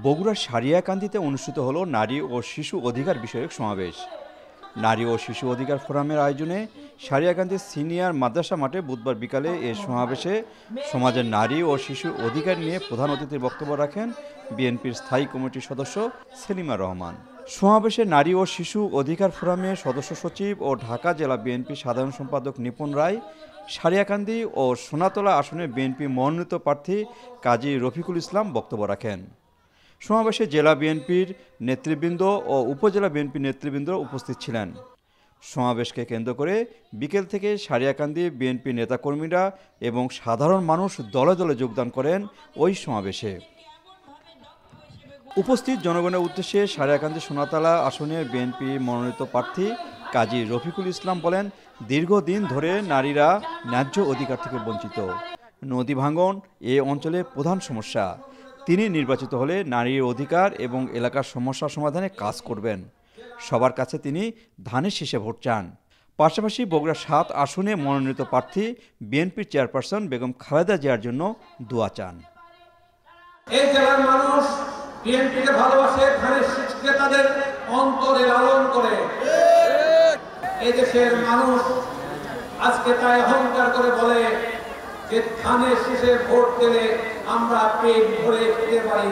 বগুড়ার সারিয়াকান্দিতে অনুষ্ঠিত হলো নারী ও শিশু অধিকার বিষয়ক সমাবেশ। নারী ও শিশু অধিকার ফোরামের আয়োজনে সারিয়াকান্দি সিনিয়র মাদ্রাসা মাঠে বুধবার বিকালে এই সমাবেশে সমাজের নারী ও শিশু অধিকার নিয়ে প্রধান অতিথির বক্তব্য রাখেন বিএনপির স্থায়ী কমিটির সদস্য সেলিমা রহমান। সমাবেশে নারী ও শিশু অধিকার ফোরামের সদস্য সচিব ও ঢাকা জেলা বিএনপি সাধারণ সম্পাদক নিপুণ রায়, সারিয়াকান্দি ও সোনাতলা আসনে বিএনপি মনোনীত প্রার্থী কাজী রফিকুল ইসলাম বক্তব্য রাখেন। সমাবেশে জেলা বিএনপির নেতৃবৃন্দ ও উপজেলা বিএনপির নেতৃবৃন্দ উপস্থিত ছিলেন। সমাবেশকে কেন্দ্র করে বিকেল থেকে সারিয়াকান্দি বিএনপি নেতাকর্মীরা এবং সাধারণ মানুষ দলে দলে যোগদান করেন ওই সমাবেশে। উপস্থিত জনগণের উদ্দেশ্যে সারিয়াকান্দি সোনাতলা আসনের বিএনপি মনোনীত প্রার্থী কাজী রফিকুল ইসলাম বলেন, দীর্ঘদিন ধরে নারীরা ন্যায্য অধিকার থেকে বঞ্চিত। নদী ভাঙন এ অঞ্চলে প্রধান সমস্যা। তিনি নির্বাচিত হলে নারীর অধিকার এবং এলাকার সমস্যা সমাধানে কাজ করবেন। সবার কাছে তিনি ধানের শীষে ভোট চান। পাশাপাশি বগুড়া ৭ আসনে মনোনীত প্রার্থী বিএনপির চেয়ারপারসন বেগম খালেদা জিয়ার জন্য দোয়া চান। এই জেলার মানুষ বিএনপিকে ভালোবাসে, ধানের শীষকে তাদের অন্তরে লালন করে। এই দেশের মানুষ আজকে তাই অহংকার করে বলে যে ধানের শীষে ভোট দিলে আমরা পেট ভরে খেতে পারি।